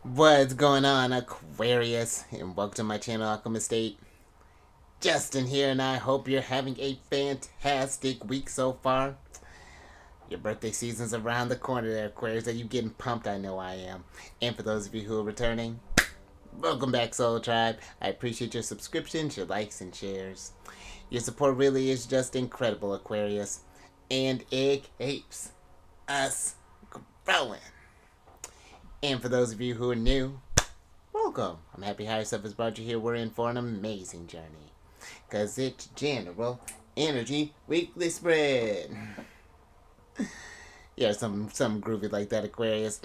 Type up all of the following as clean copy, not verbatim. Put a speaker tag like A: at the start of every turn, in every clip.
A: What's going on, Aquarius? And welcome to my channel, Alchemist. Justin here, and I hope you're having a fantastic week so far. Your birthday season's around the corner there, Aquarius. Are you getting pumped? I know I am. And for those of you who are returning, welcome back, Soul Tribe. I appreciate your subscriptions, your likes, and shares. Your support really is just incredible, Aquarius. And it keeps us growing. And for those of you who are new, welcome. I'm happy Higher Self has brought you here. We're in for an amazing journey. Because it's General Energy Weekly Spread. Yeah, some groovy like that, Aquarius.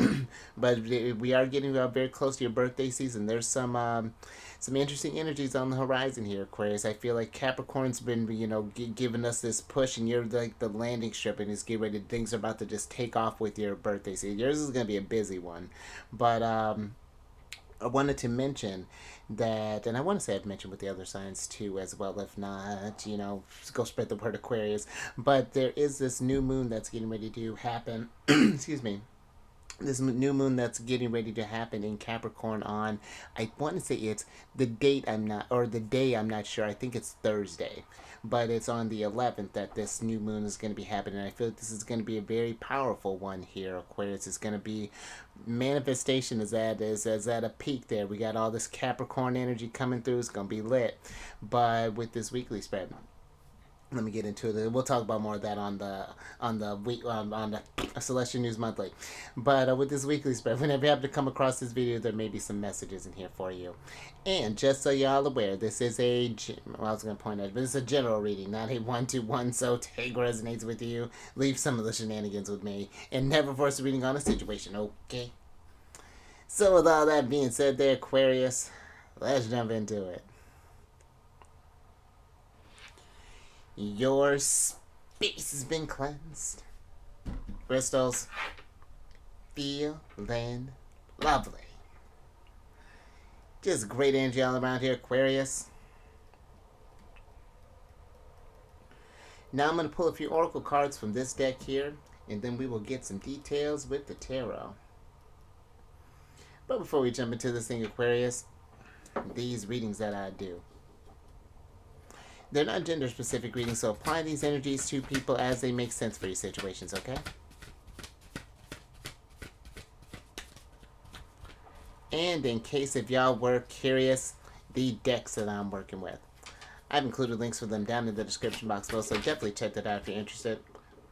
A: But we are getting very close to your birthday season. There's some interesting energies on the horizon here, Aquarius. I feel like Capricorn's been giving us this push, and you're like the landing strip, and it's getting ready. Things are about to just take off with your birthday season. Yours is gonna be a busy one, but I wanted to mention that, and I want to say I've mentioned with the other signs too as well. If not, go spread the word, Aquarius. But there is this new moon that's getting ready to happen. Excuse me. This new moon that's getting ready to happen in Capricorn on, I want to say it's the date I'm not, or the day I'm not sure. I think it's Thursday, but it's on the 11th that this new moon is going to be happening. I feel like this is going to be a very powerful one here, Aquarius. It's going to be manifestation is at a peak there. We got all this Capricorn energy coming through. It's going to be lit, but with this weekly spread, let me get into it. We'll talk about more of that on the week on the Celestial News Monthly. But with this weekly spread, whenever you happen to come across this video, there may be some messages in here for you. And just so y'all aware, this is I was going to point out, but it's a general reading, not a one-to-one. So take what resonates with you. Leave some of the shenanigans with me, and never force a reading on a situation. Okay. So with all that being said, there, Aquarius, let's jump into it. Your space has been cleansed. Crystals, feeling lovely. Just great energy all around here, Aquarius. Now I'm going to pull a few oracle cards from this deck here, and then we will get some details with the tarot. But before we jump into this thing, Aquarius, these readings that I do, they're not gender specific readings, so apply these energies to people as they make sense for your situations, okay? And in case if y'all were curious, the decks that I'm working with, I've included links for them down in the description box below, so definitely check that out if you're interested.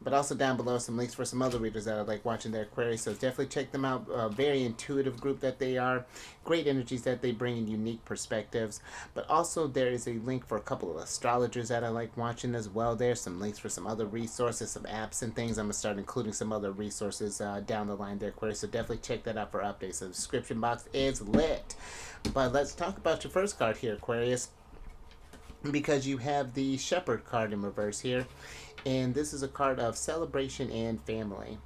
A: But also down below some links for some other readers that I like watching their Aquarius, so definitely check them out. A very intuitive group that they are. Great energies that they bring in unique perspectives. But also there is a link for a couple of astrologers that I like watching as well. There's some links for some other resources, some apps and things. I'm going to start including some other resources down the line there, Aquarius, so definitely check that out for updates. The description box is lit. But let's talk about your first card here, Aquarius, because you have the Shepherd card in reverse here. And this is a card of celebration and family.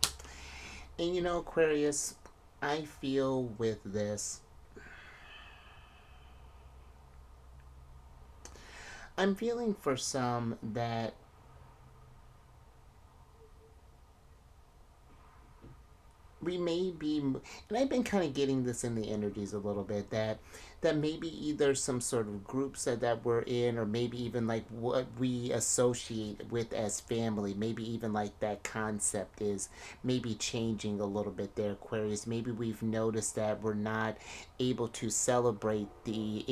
A: And Aquarius, I feel with this, I'm feeling for some that we may be, and I've been kind of getting this in the energies a little bit, that maybe either some sort of groups that we're in, or maybe even like what we associate with as family, maybe even like that concept is maybe changing a little bit there, Aquarius. Maybe we've noticed that we're not able to celebrate the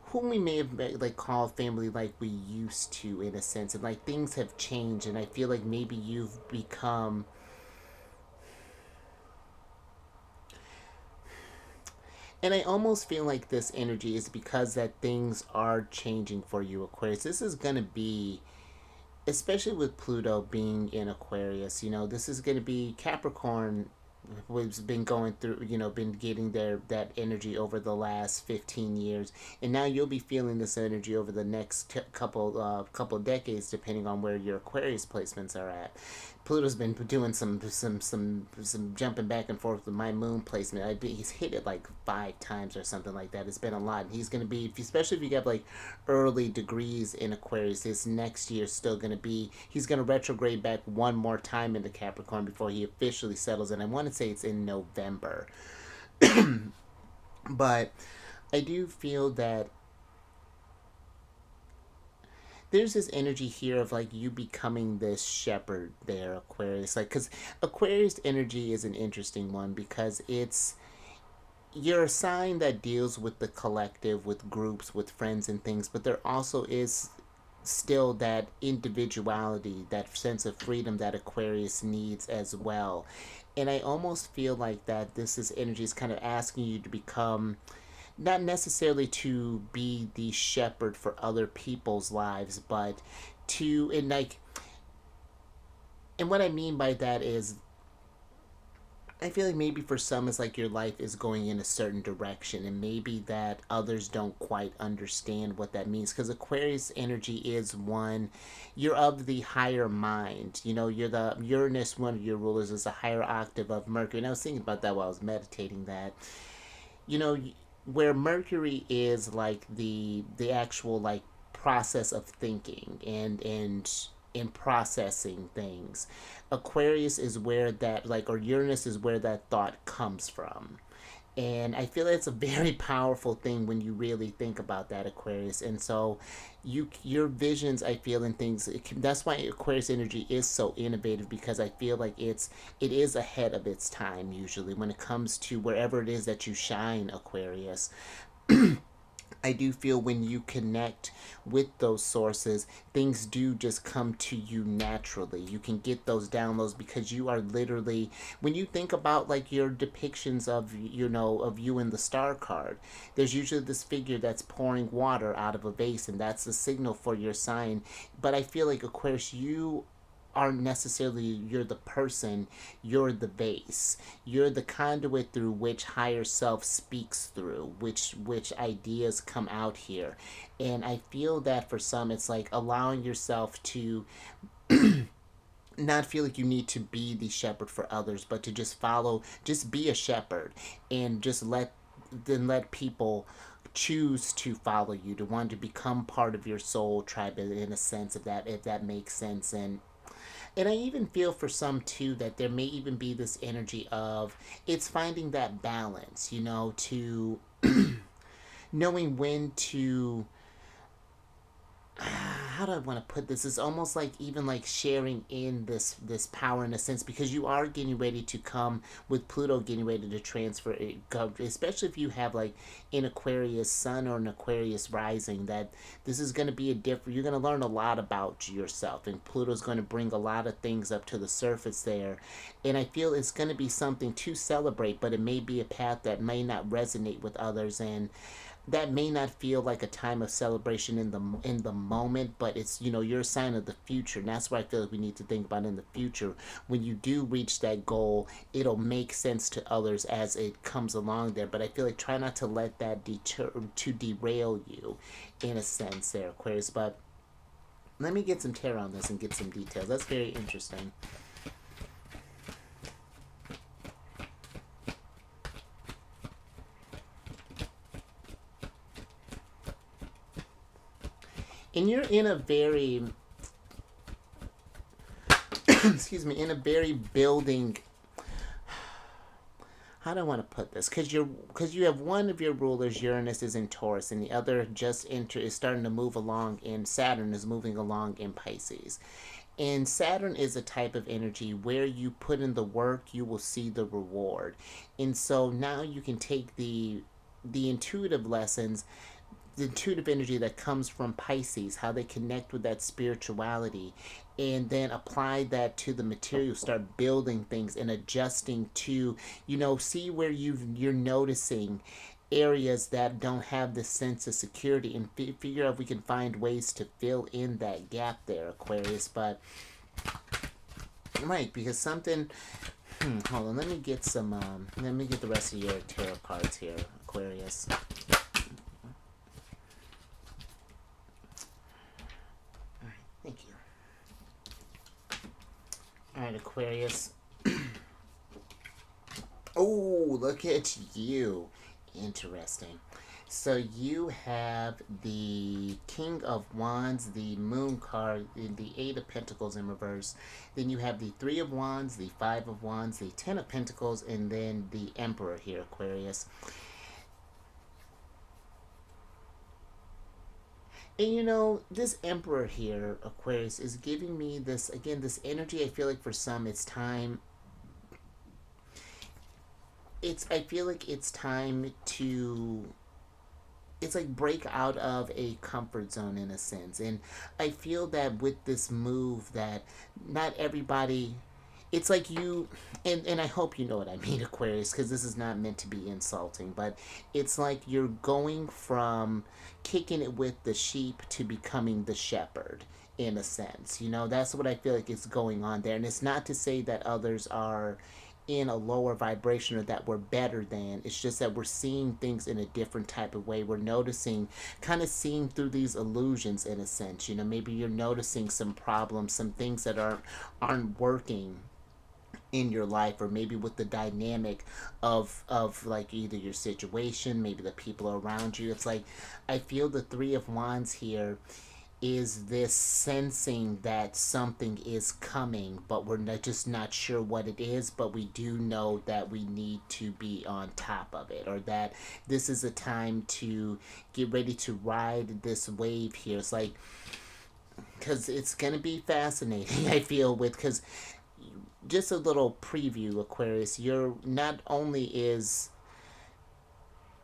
A: whom we may have like called family like we used to, in a sense, and like things have changed, and I feel like maybe you've become, and I almost feel like this energy is because that things are changing for you, Aquarius. This is going to be, especially with Pluto being in Aquarius, this is going to be Capricorn was been going through, been getting that energy over the last 15 years, and now you'll be feeling this energy over the next couple decades, depending on where your Aquarius placements are at. Pluto's been doing some jumping back and forth with my moon placement. He's hit it like 5 times or something like that. It's been a lot. And he's going to be, especially if you get like early degrees in Aquarius, this next year is still going to be, he's going to retrograde back one more time into Capricorn before he officially settles. And I want to say it's in November. But I do feel that there's this energy here of like you becoming this shepherd there, Aquarius. Like, because Aquarius energy is an interesting one because you're a sign that deals with the collective, with groups, with friends and things, but there also is still that individuality, that sense of freedom that Aquarius needs as well. And I almost feel like that this is energy is kind of asking you to become not necessarily to be the shepherd for other people's lives, but to and what I mean by that is I feel like maybe for some it's like your life is going in a certain direction and maybe that others don't quite understand what that means because Aquarius energy is one, you're of the higher mind. You're the Uranus, one of your rulers is a higher octave of Mercury. And I was thinking about that while I was meditating that you know where Mercury is like the actual like process of thinking and in processing things. Aquarius is where that like or Uranus is where that thought comes from. And I feel it's a very powerful thing when you really think about that, Aquarius. And so your visions, I feel, in things that's why Aquarius energy is so innovative because I feel like it is ahead of its time usually when it comes to wherever it is that you shine, Aquarius. I do feel when you connect with those sources, things do just come to you naturally. You can get those downloads because you are literally, when you think about like your depictions of, of you in the star card, there's usually this figure that's pouring water out of a vase and that's the signal for your sign. But I feel like, Aquarius, you aren't necessarily you're the person, you're the base, you're the conduit through which higher self speaks through, which ideas come out here. And I feel that for some it's like allowing yourself to not feel like you need to be the shepherd for others, but to just follow, just be a shepherd and just let people choose to follow you, to want to become part of your soul tribe in a sense, if that makes sense. And I even feel for some too that there may even be this energy of it's finding that balance, to knowing when to how do I want to put this? It's almost like even like sharing in this power in a sense because you are getting ready to come with Pluto getting ready to transfer it, especially if you have like an Aquarius sun or an Aquarius rising. That this is going to be a different. You're going to learn a lot about yourself, and Pluto's going to bring a lot of things up to the surface there. And I feel it's going to be something to celebrate, but it may be a path that may not resonate with others and that may not feel like a time of celebration in the moment, but it's you're a sign of the future, and that's what I feel like we need to think about in the future. When you do reach that goal, it'll make sense to others as it comes along there. But I feel like try not to let that derail you, in a sense, there, Aquarius. But let me get some tarot on this and get some details. That's very interesting. And you're in a very excuse me, in a very building, how do I want to put this, because you have one of your rulers, Uranus, is in Taurus, and the other is starting to move along, and Saturn is moving along in Pisces. And Saturn is a type of energy where you put in the work, you will see the reward. And so now you can take the intuitive lessons, the intuitive energy that comes from Pisces, how they connect with that spirituality, and then apply that to the material, start building things and adjusting to, see where you're noticing areas that don't have the sense of security and figure out if we can find ways to fill in that gap there, Aquarius. But right, because something hold on, let me get the rest of your tarot cards here, Aquarius. Thank you. All right, Aquarius. Oh, look at you. Interesting. So you have the King of Wands, the Moon card, the Eight of Pentacles in reverse. Then you have the Three of Wands, the Five of Wands, the Ten of Pentacles, and then the Emperor here, Aquarius. And you know, this Emperor here, Aquarius, is giving me this, again, this energy. I feel like for some, it's time. I feel like it's time to it's like break out of a comfort zone in a sense. And I feel that with this move that not everybody, it's like you, and I hope you know what I mean, Aquarius, because this is not meant to be insulting, but it's like you're going from kicking it with the sheep to becoming the shepherd in a sense. You know, that's what I feel like is going on there. And it's not to say that others are in a lower vibration or that we're better than. It's just that we're seeing things in a different type of way. We're noticing, kind of seeing through these illusions in a sense. You know, maybe you're noticing some problems, some things that aren't working in your life, or maybe with the dynamic of like either your situation, maybe the people around you. It's like I feel the Three of Wands here is this sensing that something is coming, but we're just not sure what it is, but we do know that we need to be on top of it, or that this is a time to get ready to ride this wave here. It's like, because it's going to be fascinating, I feel, with, because just a little preview, Aquarius, you're not only is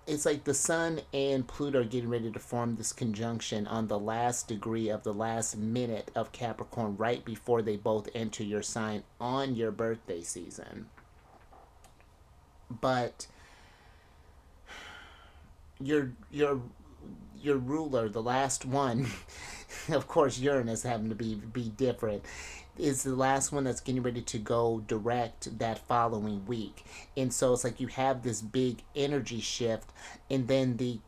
A: it's like the sun and Pluto are getting ready to form this conjunction on the last degree of the last minute of Capricorn, right before they both enter your sign on your birthday season. But your ruler, the last one, of course Uranus having to be different, is the last one that's getting ready to go direct that following week. And so it's like you have this big energy shift, and then the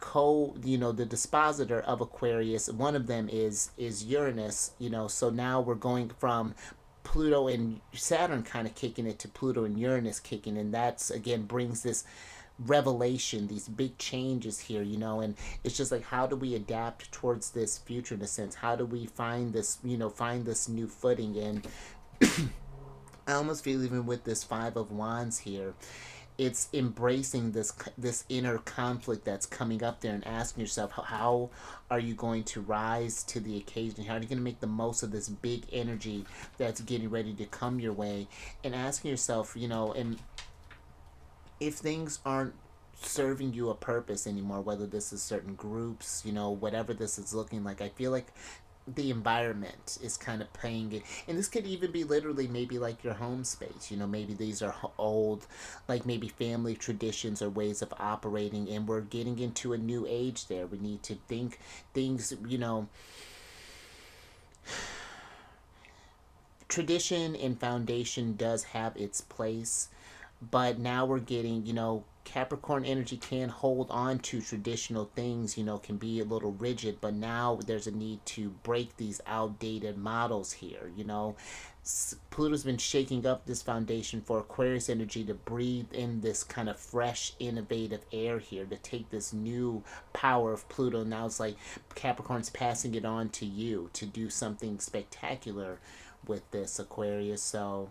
A: dispositor of Aquarius, one of them is Uranus, so now we're going from Pluto and Saturn kind of kicking it to Pluto and Uranus kicking, and that's again brings this revelation, these big changes here, and it's just like, how do we adapt towards this future in a sense? How do we find this new footing? And I almost feel, even with this Five of Wands here, it's embracing this inner conflict that's coming up there, and asking yourself, how are you going to rise to the occasion? How are you going to make the most of this big energy that's getting ready to come your way? And asking yourself, and if things aren't serving you a purpose anymore, whether this is certain groups, whatever this is looking like, I feel like the environment is kind of playing it. And this could even be literally maybe like your home space. Maybe these are old, like maybe family traditions or ways of operating, and we're getting into a new age there. We need to think things, tradition and foundation does have its place, but now we're getting, Capricorn energy can hold on to traditional things, can be a little rigid, but now there's a need to break these outdated models here. Pluto's been shaking up this foundation for Aquarius energy to breathe in this kind of fresh, innovative air here, to take this new power of Pluto. Now it's like Capricorn's passing it on to you to do something spectacular with this, Aquarius. So,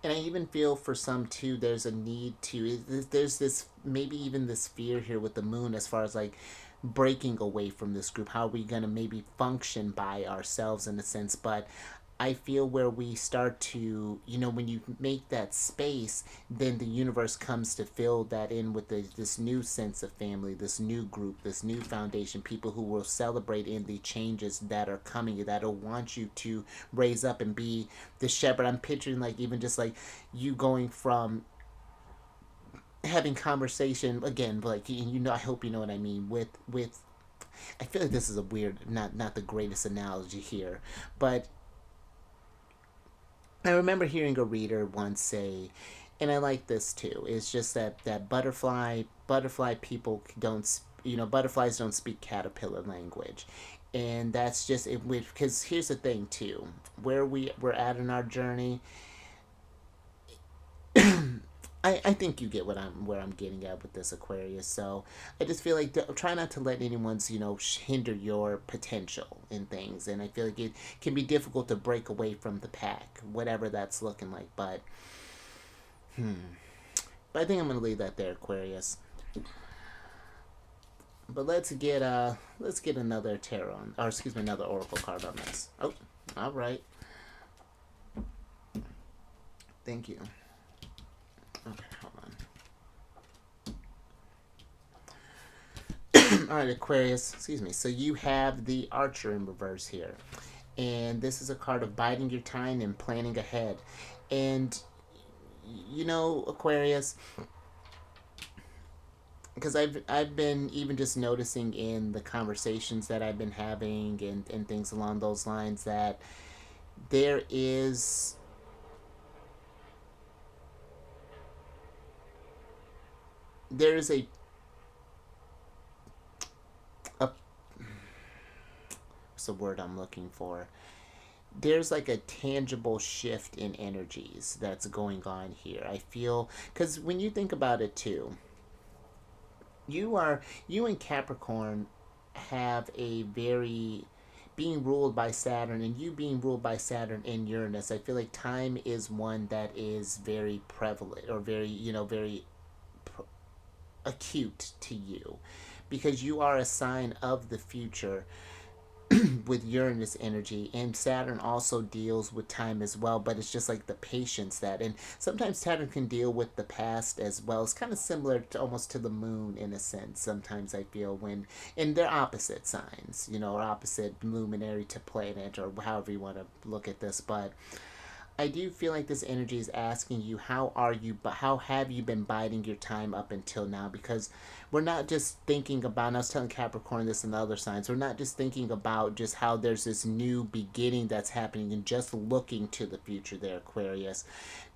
A: and I even feel for some too, there's a need to, there's this, maybe even this fear here with the moon, as far as like breaking away from this group. How are we going to maybe function by ourselves in a sense? But I feel where we start to, when you make that space, then the universe comes to fill that in with this new sense of family, this new group, this new foundation, people who will celebrate in the changes that are coming, that'll want you to raise up and be the shepherd. I'm picturing like even just like you going from having conversation again, like, I hope you know what I mean, with I feel like this is a weird, not the greatest analogy here, but I remember hearing a reader once say, and I like this too, it's just that butterfly people don't, butterflies don't speak caterpillar language. And that's just it, because here's the thing too, where we're at in our journey. I think you get what I'm where I'm getting at with this, Aquarius. So I just feel like try not to let anyone's hinder your potential in things, and I feel like it can be difficult to break away from the pack, whatever that's looking like. But I think I'm gonna leave that there, Aquarius. But let's get another tarot or excuse me, another oracle card on this. Oh, all right. Thank you. Okay, hold on. All right, Aquarius. Excuse me. So you have the Archer in reverse here, and this is a card of biding your time and planning ahead. And Aquarius, because I've been even just noticing in the conversations that I've been having and things along those lines that there is a what's the word I'm looking for? There's like a tangible shift in energies that's going on here. I feel because when you think about it too, you and Capricorn have a very being ruled by Saturn and you being ruled by Saturn and Uranus. I feel like time is one that is very prevalent or very very acute to you because you are a sign of the future with Uranus energy, and Saturn also deals with time as well, but it's just like the patience that, and sometimes Saturn can deal with the past as well. It's kind of similar to almost to the moon in a sense. Sometimes I feel when, and they're opposite signs, or opposite luminary to planet, or however you want to look at this, but I do feel like this energy is asking you, how have you been biding your time up until now? Because we're not just thinking about, and I was telling Capricorn this and the other signs, we're not just thinking about just how there's this new beginning that's happening and just looking to the future there, Aquarius.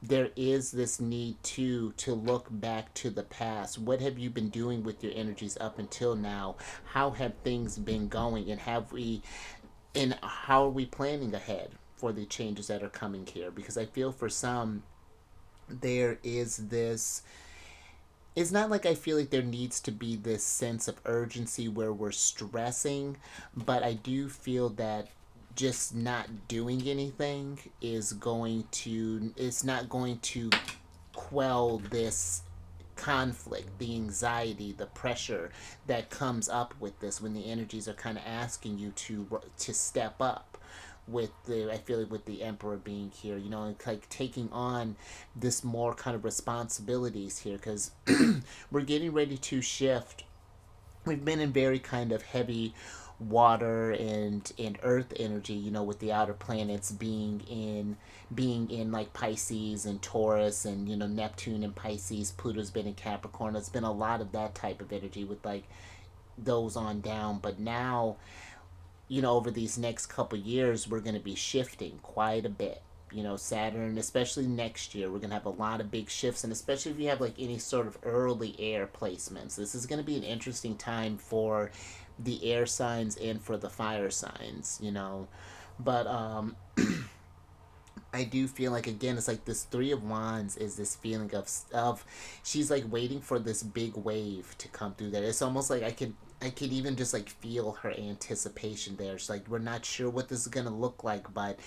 A: There is this need to look back to the past. What have you been doing with your energies up until now? How have things been going? And how are we planning ahead for the changes that are coming here? Because I feel for some there is this, it's not like I feel like there needs to be this sense of urgency where we're stressing, but I do feel that just not doing anything it's not going to quell this conflict, the anxiety, the pressure that comes up with this when the energies are kind of asking you to step up with the, I feel like with the Emperor being here, like taking on this more kind of responsibilities here, because we're getting ready to shift. We've been in very kind of heavy water and earth energy, with the outer planets being in like Pisces and Taurus, and Neptune and Pisces. Pluto's been in Capricorn. It's been a lot of that type of energy with like those on down. But now, over these next couple years, we're going to be shifting quite a bit. Saturn, especially next year, we're going to have a lot of big shifts, and especially if you have like any sort of early air placements. This is going to be an interesting time for the air signs and for the fire signs. But I do feel like, again, it's like this Three of Wands is this feeling of she's like waiting for this big wave to come through there. It's almost like I could even just like feel her anticipation there. It's like we're not sure what this is gonna look like, but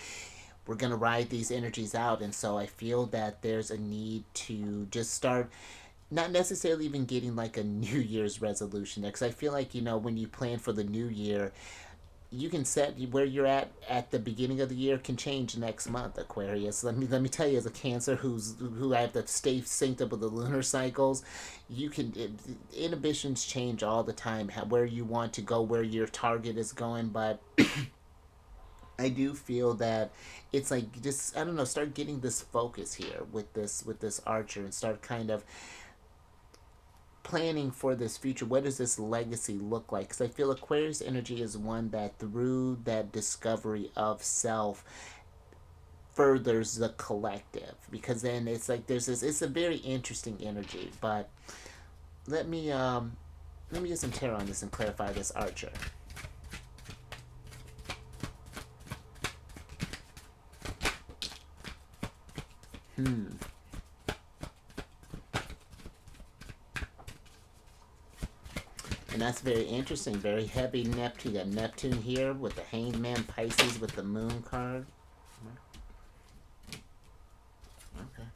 A: we're gonna ride these energies out. And so I feel that there's a need to just start not necessarily even getting like a New Year's resolution there, because I feel like when you plan for the new year, you can set where you're at the beginning of the year can change next month, Aquarius. Let me tell you, as a Cancer who I have to stay synced up with the lunar cycles, inhibitions change all the time. Where you want to go, where your target is going, but I do feel that it's like just, I don't know, start getting this focus here with this Archer, and start kind of planning for this future. What does this legacy look like? Because I feel Aquarius energy is one that through that discovery of self furthers the collective, because then it's like there's this, it's a very interesting energy. But let me get some tarot on this and clarify this Archer. And that's very interesting. Very heavy Neptune. You got Neptune here with the Hanged Man, Pisces with the Moon card. Okay.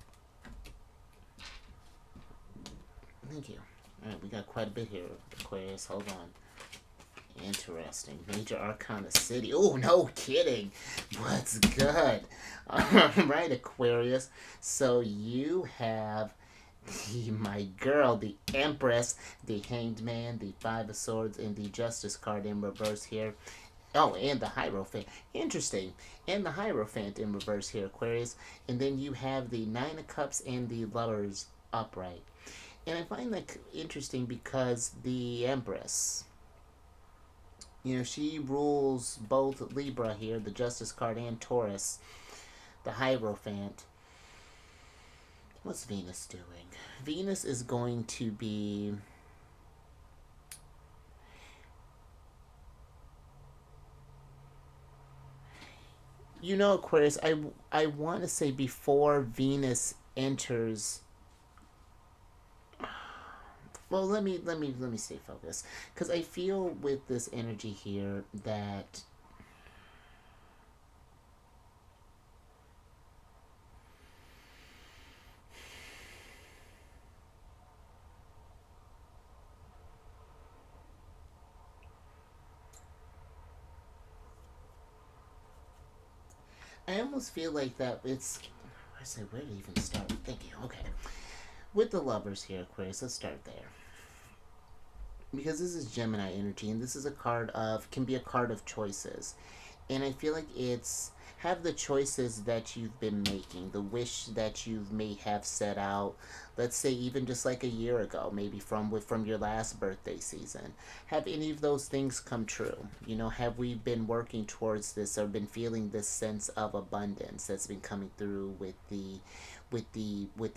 A: Thank you. Alright, we got quite a bit here, Aquarius. Hold on. Interesting. Major Arcana City. Oh, no kidding. What's good? Alright, Aquarius. So you have my girl, the Empress, the Hanged Man, the Five of Swords, and the Justice card in reverse here. Oh, and the Hierophant. Interesting. And the Hierophant in reverse here, Aquarius. And then you have the Nine of Cups and the Lovers upright. And I find that interesting because the Empress, you know, she rules both Libra here, the Justice card, and Taurus, the Hierophant. What's Venus doing? Venus is going to be... You know, Aquarius, I want to say before Venus enters... Well, let me stay focused, because I feel with this energy here that I almost feel like that it's... I say, where to even start? Thank you. Okay. With the Lovers here, Aquarius, let's start there. Because this is Gemini energy, and this is a card of... can be a card of choices. And I feel like it's... have the choices that you've been making, the wish that you may have set out, let's say even just like a year ago, maybe from your last birthday season. Have any of those things come true? You know, have we been working towards this or been feeling this sense of abundance that's been coming through with the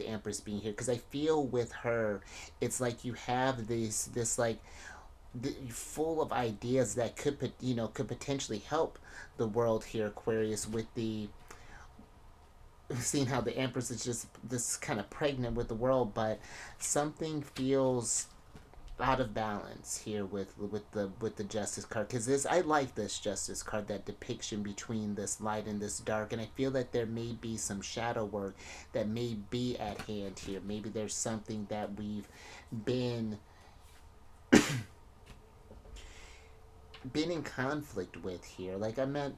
A: Empress being here? Because I feel with her, it's like you have this like full of ideas that could potentially help the world here, Aquarius, with the seeing how the Empress is just this kind of pregnant with the world, but something feels out of balance here with the Justice card, because this, I like this Justice card, that depiction between this light and this dark, and I feel that there may be some shadow work that may be at hand here. Maybe there's something that we've been in conflict with here. Like, I meant,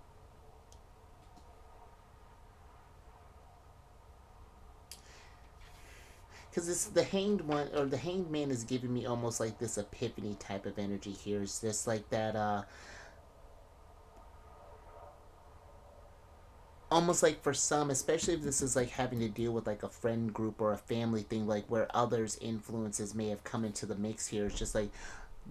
A: because this the Hanged One, or the Hanged Man, is giving me almost like this epiphany type of energy here. It's just like that almost like for some, especially if this is like having to deal with like a friend group or a family thing, like where others influences may have come into the mix here. It's just like,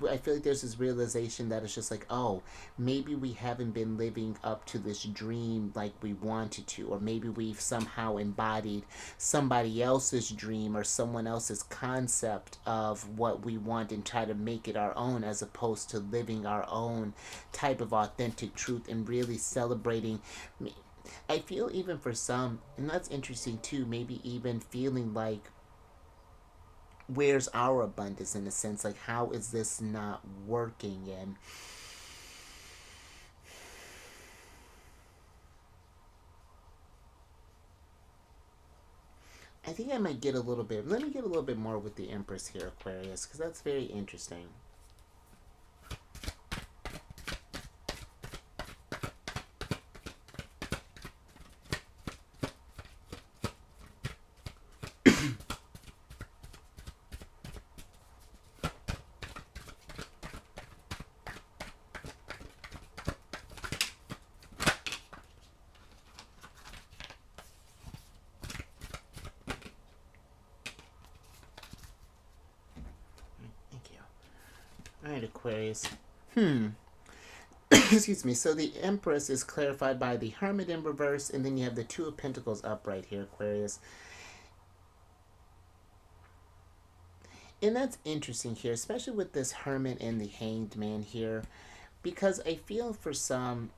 A: I feel like there's this realization that it's just like, oh, maybe we haven't been living up to this dream like we wanted to, or maybe we've somehow embodied somebody else's dream or someone else's concept of what we want and try to make it our own, as opposed to living our own type of authentic truth and really celebrating. I feel even for some, and that's interesting too, maybe even feeling like, where's our abundance, in a sense, like how is this not working? And I think I might get a little bit, let me get a little bit more with the Empress here, Aquarius, because that's very interesting. Alright, Aquarius. Excuse me. So the Empress is clarified by the Hermit in reverse, and then you have the Two of Pentacles upright here, Aquarius. And that's interesting here, especially with this Hermit and the Hanged Man here, because I feel for some,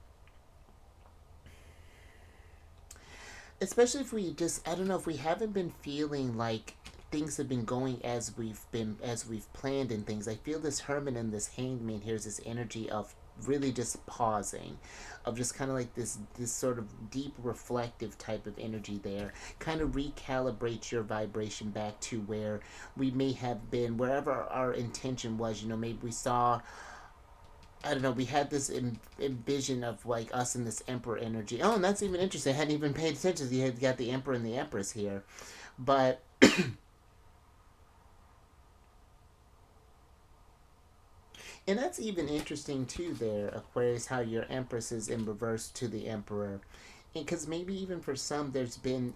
A: especially if we just, I don't know, if we haven't been feeling like things have been going as we've planned and things. I feel this Hermit and this Hangman here is this energy of really just pausing, of just kind of like this sort of deep reflective type of energy there, kind of recalibrates your vibration back to where we may have been, wherever our intention was. You know, maybe we saw, I don't know, we had this vision of like us in this Emperor energy. Oh, and that's even interesting. I hadn't even paid attention. You had got the Emperor and the Empress here. But and that's even interesting too there, Aquarius, how your Empress is in reverse to the Emperor. And because maybe even for some there's been,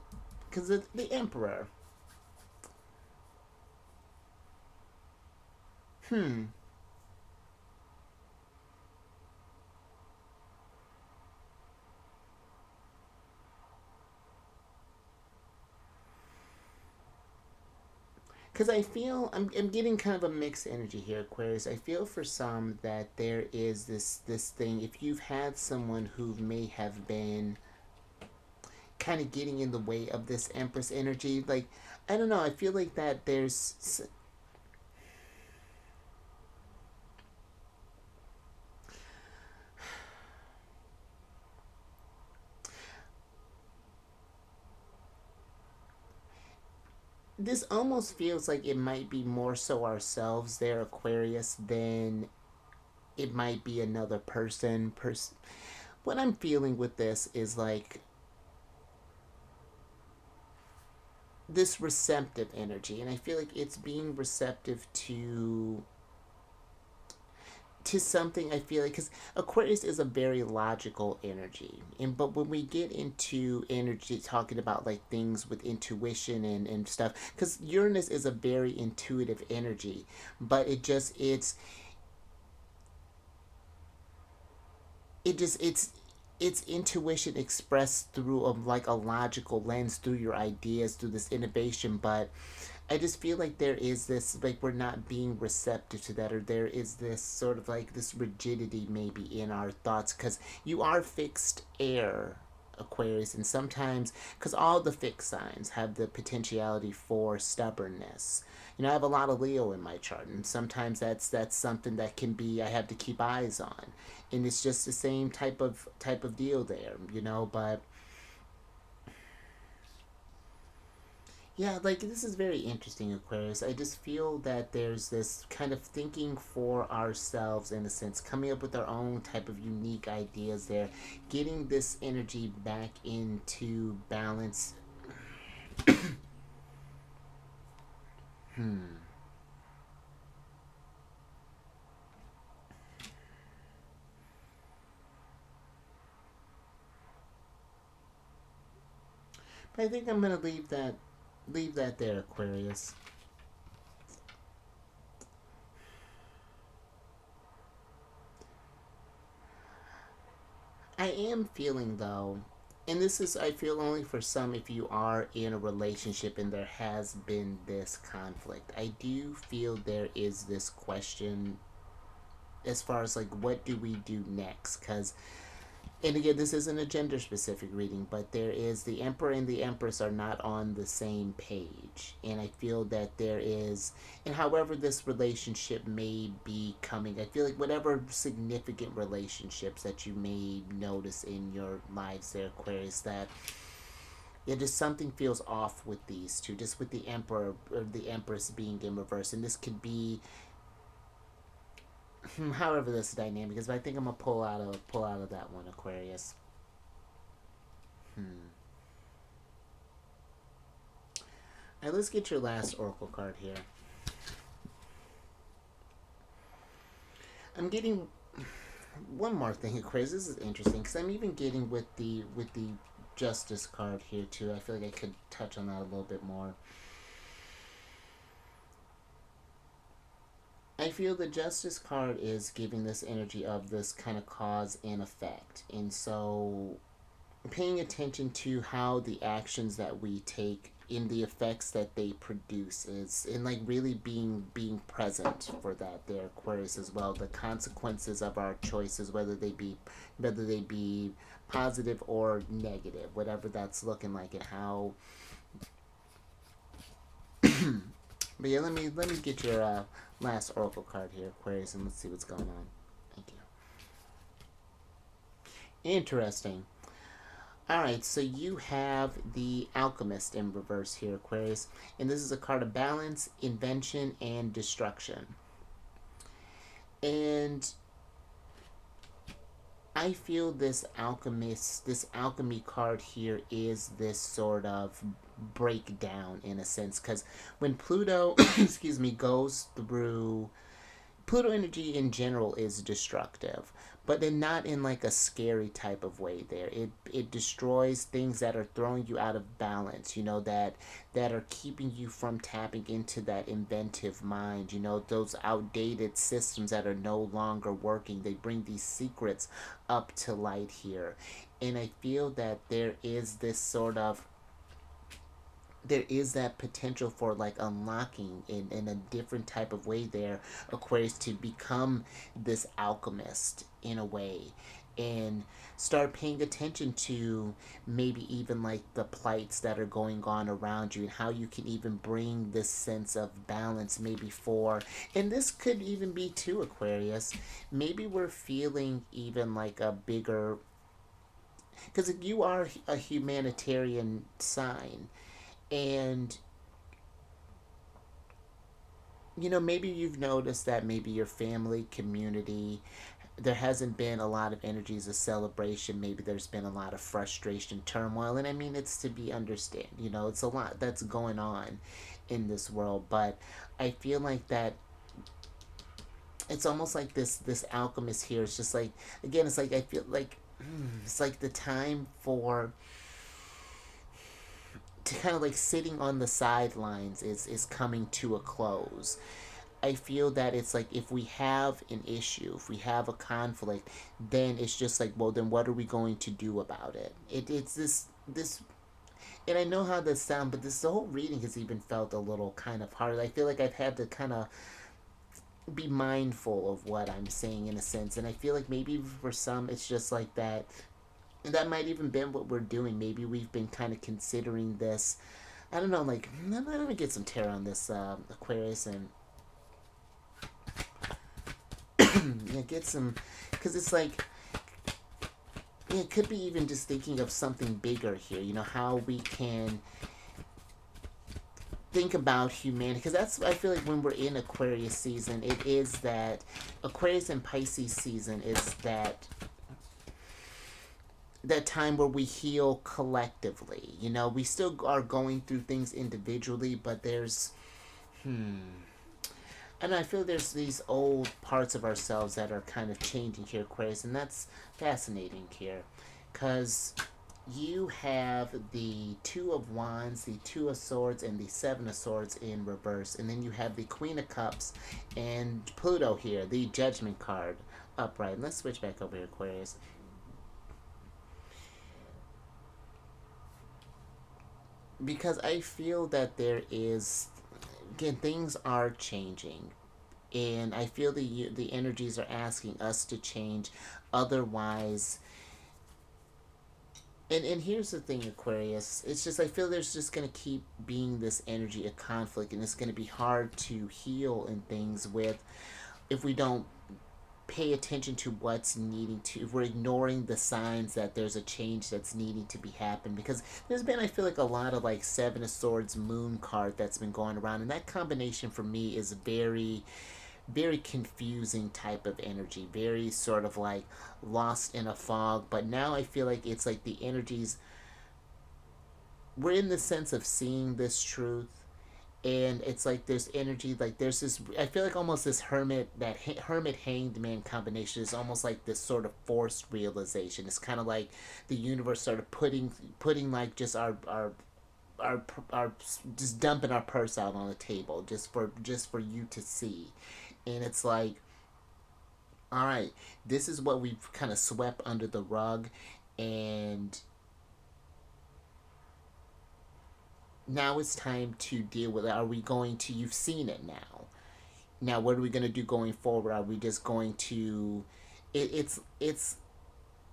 A: because the Emperor, hmm, because I feel I'm getting kind of a mixed energy here, Aquarius. I feel for some that there is this thing, if you've had someone who may have been kind of getting in the way of this Empress energy, like, I don't know, I feel like that there's, this almost feels like it might be more so ourselves there, Aquarius, than it might be another person. What I'm feeling with this is like this receptive energy, and I feel like it's being receptive to something. I feel like, because Aquarius is a very logical energy, and but when we get into energy talking about like things with intuition and stuff, because Uranus is a very intuitive energy, but it's intuition expressed through like a logical lens, through your ideas, through this innovation. But I just feel like there is this, like, we're not being receptive to that, or there is this sort of like this rigidity maybe in our thoughts, because you are fixed air, Aquarius, and sometimes, because all the fixed signs have the potentiality for stubbornness. You know, I have a lot of Leo in my chart, and sometimes that's something that can be, I have to keep eyes on, and it's just the same type of deal there, you know. But yeah, like, this is very interesting, Aquarius. I just feel that there's this kind of thinking for ourselves, in a sense, coming up with our own type of unique ideas there, getting this energy back into balance. Hmm. But I think I'm gonna leave that there, Aquarius. I am feeling though, and this is, I feel, only for some, if you are in a relationship and there has been this conflict. I do feel there is this question as far as like, what do we do next? Because, and again, this isn't a gender specific reading, but there is, the Emperor and the Empress are not on the same page, and I feel that there is, and however this relationship may be coming, I feel like whatever significant relationships that you may notice in your lives there, Aquarius, that, yeah, just something feels off with these two, just with the Emperor or the Empress being in reverse, and this could be, however this dynamic is. But I think I'm gonna pull out of that one, Aquarius. Hmm. All right, let's get your last oracle card here. I'm getting one more thing, Aquarius. This is interesting because I'm even getting with the Justice card here too. I feel like I could touch on that a little bit more. I feel the Justice card is giving this energy of this kind of cause and effect, and so paying attention to how the actions that we take, in the effects that they produce, is in like really being present for that there, Aquarius, as well. The consequences of our choices, whether they be positive or negative, whatever that's looking like, and how. But yeah, let me get your last oracle card here, Aquarius, and let's see what's going on. Thank you. Interesting. All right, so you have the Alchemist in reverse here, Aquarius, and this is a card of balance, invention, and destruction. And I feel this alchemy card here is this sort of breakdown in a sense, because when Pluto, excuse me, goes through Pluto energy in general is destructive, but then not in like a scary type of way there. It destroys things that are throwing you out of balance, that are keeping you from tapping into that inventive mind, those outdated systems that are no longer working. They bring these secrets up to light here. And I feel that there is that potential for like unlocking in a different type of way there, Aquarius, to become this alchemist in a way, and start paying attention to maybe even like the plights that are going on around you, and how you can even bring this sense of balance maybe for, and this could even be too, Aquarius, maybe we're feeling even like a bigger, because you are a humanitarian sign, and maybe you've noticed that maybe your family community, there hasn't been a lot of energies of celebration. Maybe there's been a lot of frustration, turmoil, and I mean, it's to be understand, it's a lot that's going on in this world. But I feel like that it's almost like this alchemist here is just like, again, it's like I feel like it's like the time for to kind of like sitting on the sidelines is coming to a close. I feel that it's like if we have an issue, if we have a conflict, then it's just like, well, then what are we going to do about it? It's this, and I know how this sounds, but this the whole reading has even felt a little kind of hard. I feel like I've had to kind of be mindful of what I'm saying in a sense, and I feel like maybe for some it's just like that. And that might even been what we're doing. Maybe we've been kind of considering this. I don't know, like, let me get some tarot on this, Aquarius, and yeah, get some, because it's like, yeah, it could be even just thinking of something bigger here, how we can think about humanity, because that's, I feel like when we're in Aquarius season, it is that Aquarius and Pisces season is that time where we heal collectively. We still are going through things individually, but there's and I feel there's these old parts of ourselves that are kind of changing here, Aquarius, and that's fascinating here, because you have the Two of Wands, the Two of Swords, and the Seven of Swords in reverse, and then you have the Queen of Cups and Pluto here, the Judgment card, upright. Let's switch back over here, Aquarius. Because I feel that there is, again, things are changing, and I feel the energies are asking us to change. Otherwise, and here's the thing, Aquarius. It's just I feel there's just gonna keep being this energy of conflict, and it's gonna be hard to heal and things with if we don't pay attention to what's needing to, if we're ignoring the signs that there's a change that's needing to be happen, because there's been, I feel like, a lot of like Seven of Swords moon card that's been going around, and that combination for me is very, very confusing type of energy, very sort of like lost in a fog. But now I feel like it's like the energies, we're in the sense of seeing this truth, and it's like there's energy, like there's this, I feel like almost this hermit hanged man combination is almost like this sort of forced realization. It's kind of like the universe sort of putting like just our just dumping our purse out on the table just for you to see. And it's like, all right, this is what we've kind of swept under the rug, and Now it's time to deal with it. Are we going to, you've seen it now. Now, what are we going to do going forward? Are we just going to, it's,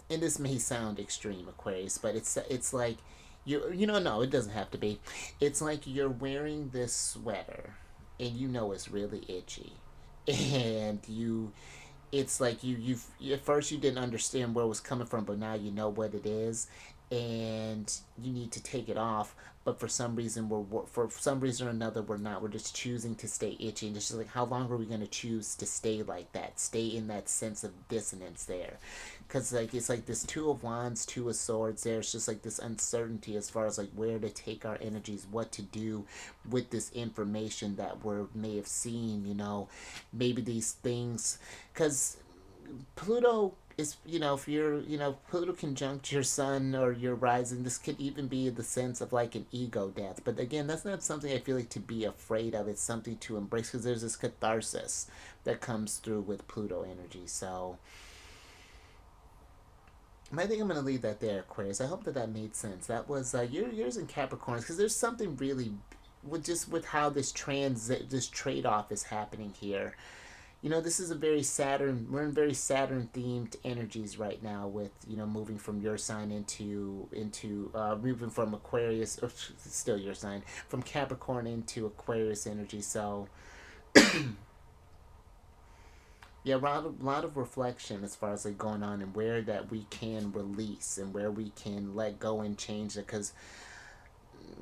A: and this may sound extreme, Aquarius, but it's like, no, it doesn't have to be. It's like you're wearing this sweater and you know it's really itchy. And it's like you've at first you didn't understand where it was coming from, but now you know what it is, and you need to take it off. But for some reason for some reason or another we're not. We're just choosing to stay itchy, and it's just like, how long are we going to choose to stay like that? Stay in that sense of dissonance there, because like it's like this Two of Wands, Two of Swords. There's just like this uncertainty as far as like where to take our energies, what to do with this information that we may have seen. Maybe these things, because Pluto is, if you're, Pluto conjunct your sun or your rising, this could even be the sense of like an ego death. But again, that's not something I feel like to be afraid of. It's something to embrace, because there's this catharsis that comes through with Pluto energy. So I think I'm going to leave that there, Aquarius. I hope that made sense. That was yours in Capricorns, because there's something really with how this trade off is happening here. This is a very Saturn. We're in very Saturn themed energies right now, with moving from your sign into moving from Aquarius, or still your sign, from Capricorn into Aquarius energy. So yeah, a lot of reflection as far as like going on, and where that we can release and where we can let go and change it, because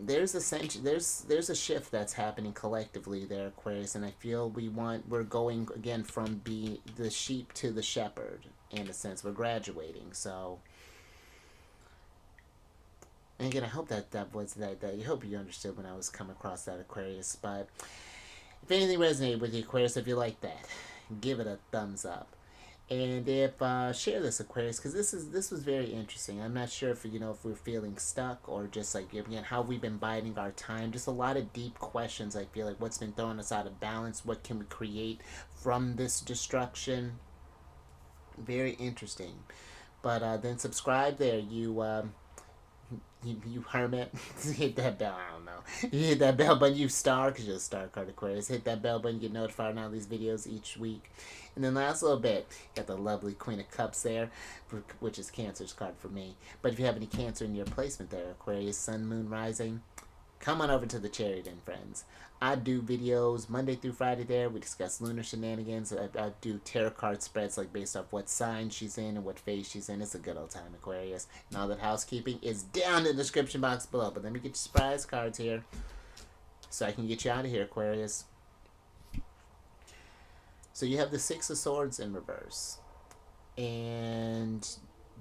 A: there's a shift that's happening collectively there, Aquarius, and I feel we're going again from the sheep to the shepherd. In a sense, we're graduating. So, and again, I hope that was that I hope you understood when I was coming across that, Aquarius. But if anything resonated with you, Aquarius, if you like that, give it a thumbs up. And if share this, Aquarius, because this was very interesting. I'm not sure if we're feeling stuck, or just like, again, how we've been biding our time. Just a lot of deep questions. I feel like what's been throwing us out of balance. What can we create from this destruction? Very interesting. But then subscribe there, you hermit. Hit that bell. I don't know. You hit that bell button. You star, because you're a star card, Aquarius. Hit that bell button. Get notified on all these videos each week. And then last little bit, got the lovely Queen of Cups there, which is Cancer's card for me. But if you have any Cancer in your placement there, Aquarius, Sun, Moon, Rising, come on over to the Cherry Den, friends. I do videos Monday through Friday there. We discuss lunar shenanigans. I do tarot card spreads, like based off what sign she's in and what phase she's in. It's a good old time, Aquarius. And all that housekeeping is down in the description box below. But let me get your surprise cards here, so I can get you out of here, Aquarius. So you have the Six of Swords in reverse. And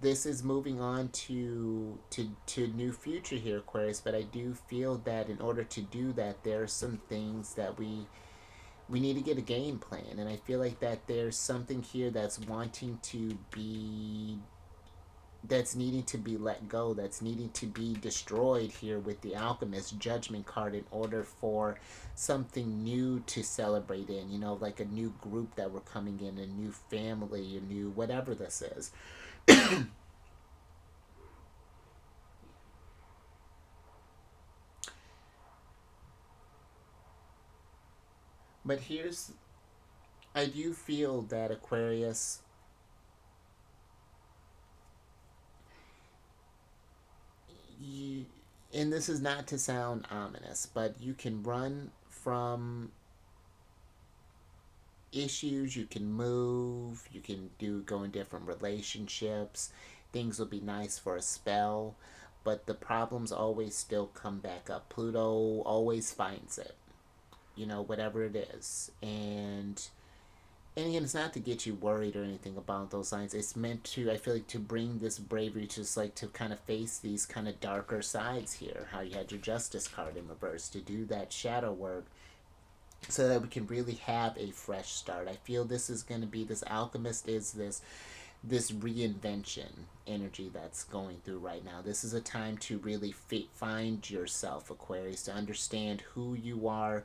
A: this is moving on to new future here, Aquarius. But I do feel that in order to do that, there are some things that we need to get a game plan. And I feel like that there's something here that's needing to be let go, that's needing to be destroyed here with the Alchemist Judgment card, in order for something new to celebrate in, like a new group that we're coming in, a new family, a new whatever this is. But I do feel that, Aquarius, you, and this is not to sound ominous, but you can run from issues, you can move, you can go in different relationships. Things will be nice for a spell, but the problems always still come back up. Pluto always finds it, whatever it is. And again, it's not to get you worried or anything about those lines. It's meant to, I feel like, to bring this bravery, just like to kind of face these kind of darker sides here. How you had your Justice card in reverse, to do that shadow work, so that we can really have a fresh start. I feel this is going to be, this Alchemist is this reinvention energy that's going through right now. This is a time to really find yourself, Aquarius, to understand who you are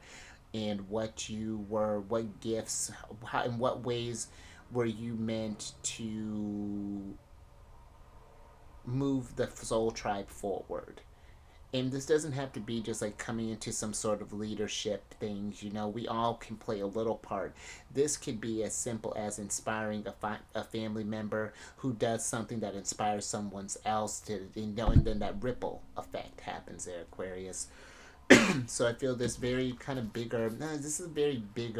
A: and what you were, what gifts, how, in what ways were you meant to move the soul tribe forward. And this doesn't have to be just like coming into some sort of leadership things. We all can play a little part. This could be as simple as inspiring a family member who does something that inspires someone else and then that ripple effect happens there, Aquarius. So I feel this very kind of bigger, this is a very big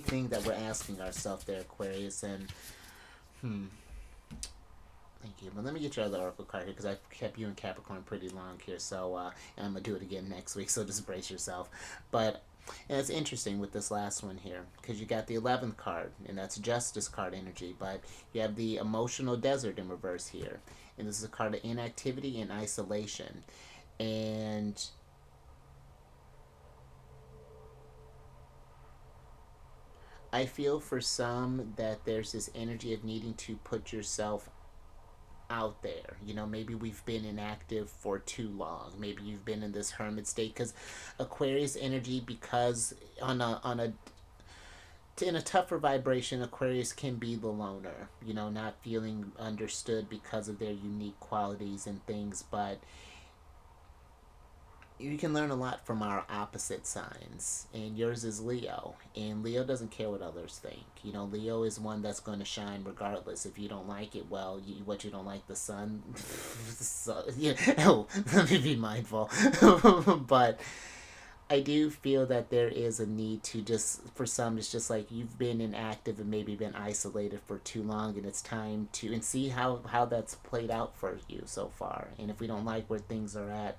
A: thing that we're asking ourselves there, Aquarius. And thank you. But let me get your other oracle card here because I've kept you in Capricorn pretty long here. So and I'm gonna do it again next week. So just brace yourself. But and it's interesting with this last one here because you got the 11th card, and that's Justice card energy. But you have the emotional desert in reverse here, and this is a card of inactivity and isolation. And I feel for some that there's this energy of needing to put yourself out there. Maybe we've been inactive for too long. Maybe you've been in this hermit state because Aquarius energy, because in a tougher vibration, Aquarius can be the loner, not feeling understood because of their unique qualities and things. But you can learn a lot from our opposite signs, and yours is Leo, and Leo doesn't care what others think. Leo is one that's going to shine regardless. If you don't like it, well, you don't like the sun. So, let me be mindful. But I do feel that there is a need to just, for some, it's just like you've been inactive and maybe been isolated for too long, and it's time to, and see how that's played out for you so far. And if we don't like where things are at,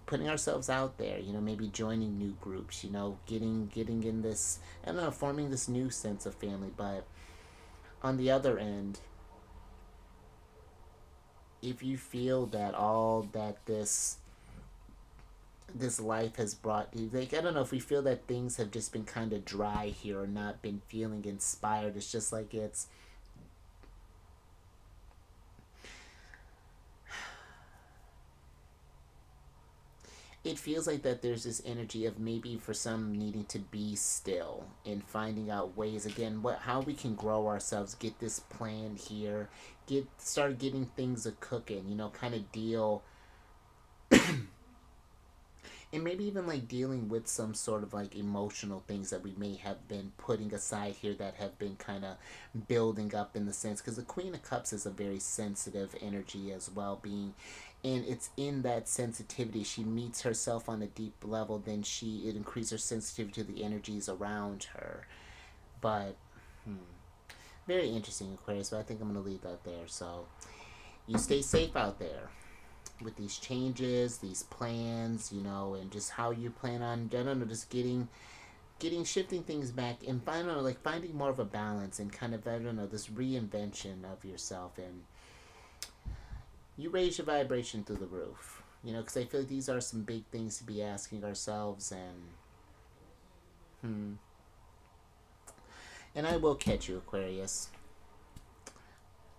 A: putting ourselves out there, maybe joining new groups, getting in this, I don't know, forming this new sense of family. But on the other end, if you feel that all that this life has brought you, like, I don't know, if we feel that things have just been kind of dry here or not been feeling inspired, it's just like it feels like that there's this energy of maybe for some needing to be still and finding out ways again how we can grow ourselves, get this plan here, start getting things a cooking, kind of deal, and maybe even like dealing with some sort of like emotional things that we may have been putting aside here that have been kind of building up in the sense, because the Queen of Cups is a very sensitive energy as well, being, and it's in that sensitivity she meets herself on a deep level, then it increases her sensitivity to the energies around her. But very interesting, Aquarius. But I think I'm going to leave that there. So you stay safe out there with these changes, these plans, and just how you plan on, I don't know, just shifting things back and finding more of a balance and kind of, I don't know, this reinvention of yourself. And you raise your vibration through the roof, because I feel like these are some big things to be asking ourselves. And I will catch you, Aquarius,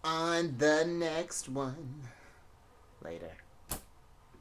A: on the next one. Later.